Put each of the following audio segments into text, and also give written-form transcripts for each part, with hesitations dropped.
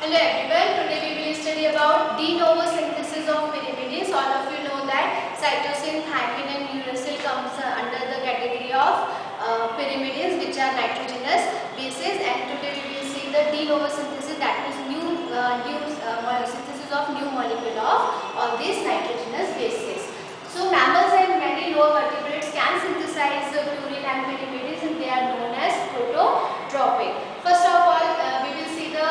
Hello everyone, today we will study about de novo synthesis of pyrimidines. All of you know that cytosine, thymine and uracil comes under the category of pyrimidines, which are nitrogenous bases, and today we will see the de novo synthesis, that is synthesis of new molecule of all these nitrogenous bases. So mammals and many lower vertebrates can synthesize purine and pyrimidines, and they are known as prototrophic. First of all, we will see the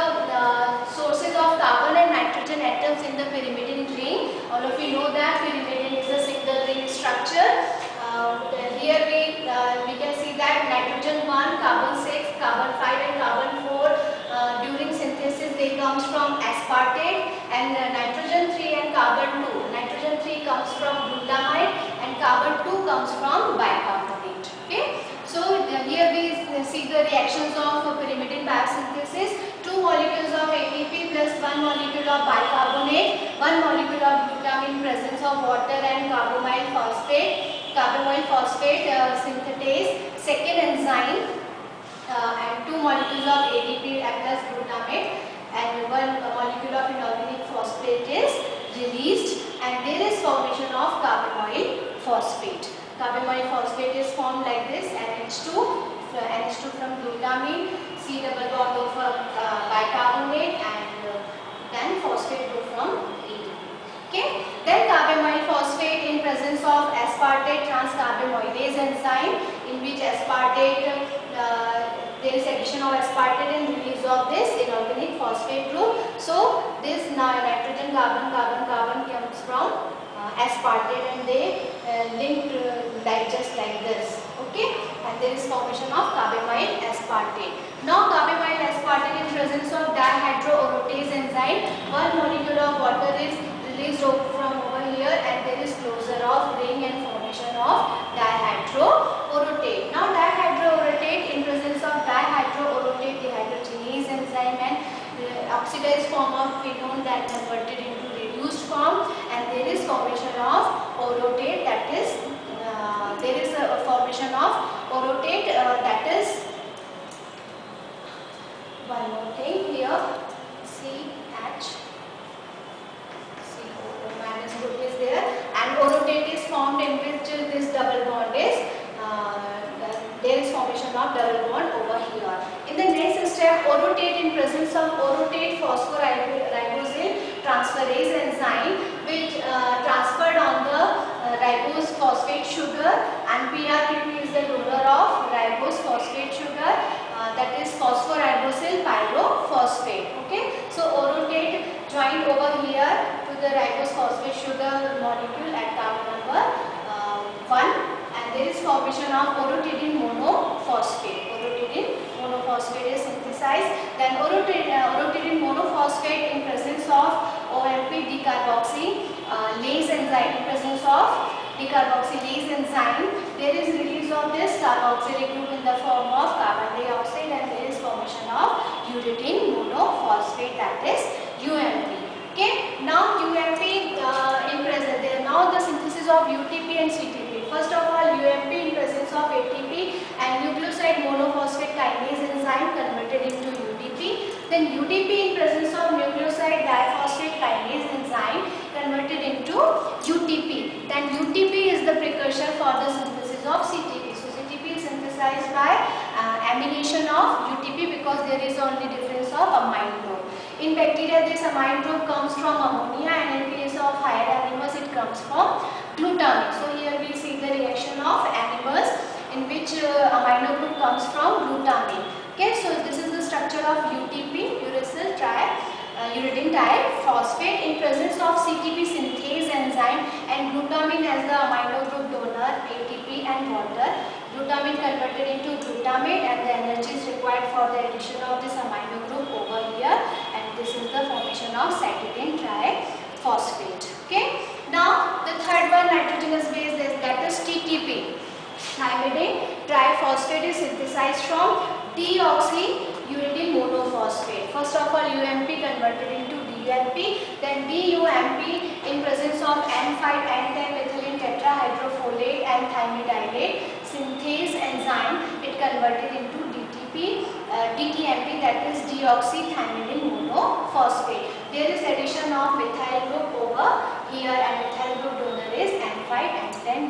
sources of carbon and nitrogen atoms in the pyrimidine ring. All of you know that pyrimidine is a single ring structure. Here we can see that nitrogen 1, carbon 6, carbon 5 and carbon 4 during synthesis they comes from aspartate, and nitrogen 3 and carbon 2. Nitrogen 3 comes from glutamine and carbon 2 comes from bicarbonate. Okay. So here we see the reactions of pyrimidine biosynthesis. 2 molecules of ATP plus 1 molecule of bicarbonate, 1 molecule of glutamine, presence of water and carbamyl phosphate. Carbamyl phosphate synthetase, second enzyme, and 2 molecules of ADP plus glutamate, and 1 molecule of inorganic phosphate is released, and there is formation of carbamyl phosphate. Carbamyl phosphate is formed like this: NH2 from glutamine, C double bond of bicarbonate, and then phosphate group from ADP. Okay. Then carbamyl phosphate in presence of aspartate transcarbamylase enzyme, in which aspartate there is addition of aspartate and release of this inorganic phosphate group. So this nitrogen carbon comes from aspartate, and they linked like just like this. Okay, and there is formation of carbamyl aspartate. Now carbamyl aspartate in presence of dihydroorotate enzyme, 1 molecule of water is released from over here, and there is closure of ring and formation of dihydroorotate. Now dihydroorotate in presence of dihydroorotate dehydrogenase enzyme and oxidized form of phenol that converted into reduced form, and there is formation of orotate, that is there is a formation of orotate, that is one more thing here, CH minus group is there, and orotate is formed in which this double bond is there is formation of double bond over here. In the next step, orotate in presence of orotate phosphoribosylate transferase enzyme, which transferred on the ribose phosphate sugar, and PRPP is the donor of ribose phosphate sugar, that is phosphoribosyl pyrophosphate. Okay, so orotate joined over here to the ribose phosphate sugar molecule at carbon number 1. And there is formation of orotidine monophosphate. Orotidine monophosphate is synthesized. Then orotidine monophosphate in presence of OMP decarboxylase enzyme. In presence of decarboxylase enzyme, there is release of this carboxylic group in the form of carbon dioxide, and there is formation of uridine monophosphate, that is UMP. Okay. Now UMP in presence. Now the synthesis of UTP and CTP. First of all, UMP in presence of ATP and nucleoside monophosphate kinase enzyme converted into UDP. Then UDP in presence of nucleoside diphosphate kinase enzyme converted into UTP. Then UTP is the precursor for the synthesis of CTP. So CTP is synthesized by amination of UTP because there is only difference of amine group. In bacteria, this amine group comes from ammonia, and in case of higher animals, it comes from glutamine. So here we see the reaction of animals in which amino group comes from glutamine. Okay, so this is the structure of UTP, uracil uridine triphosphate, in presence of CTP synthase enzyme and glutamine as the amino group donor, ATP and water. Glutamine converted into glutamate, and the energy is required for the addition of this amino group over here, and this is the formation of cytidine triphosphate. Okay. Now the third one, nitrogenous base, that is TTP. Thymidine triphosphate is synthesized from deoxyuridine monophosphate. First of all, UMP converted into DUMP, then DUMP in presence of N5 N10 methylene tetrahydrofolate and thymidylate synthase enzyme, it converted into DTP, DTMP, that is deoxythymidine monophosphate. Here a methyl group donor is N5 and then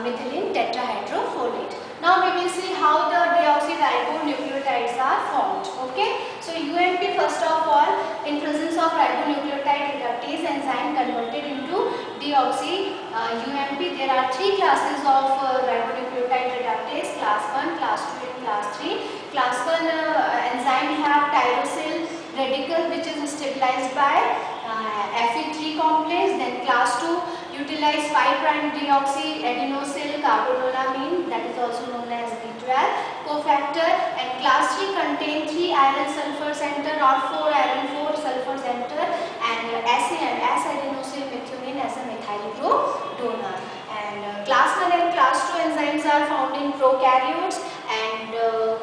methylene tetrahydrofolate. Now we will see how the deoxyribonucleotides are formed. Okay, so UMP, first of all, in presence of ribonucleotide reductase enzyme converted into deoxy UMP. There are three classes of ribonucleotide reductase: class 1, class 2 and class 3. Class 1 enzyme have tyrosyl radical which is stabilized by Fe3 complex. Then class 2 utilize 5' deoxy adenosyl carbanolamine, that is also known as B12 cofactor, and class 3 contain 3 iron sulfur center or 4 iron 4 sulfur center and S-adenosyl methionine as a methyl group donor. And class 1 and class 2 enzymes are found in prokaryotes, and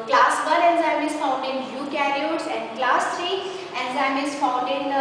class 1 enzyme is found in eukaryotes, and class 3 enzyme is found in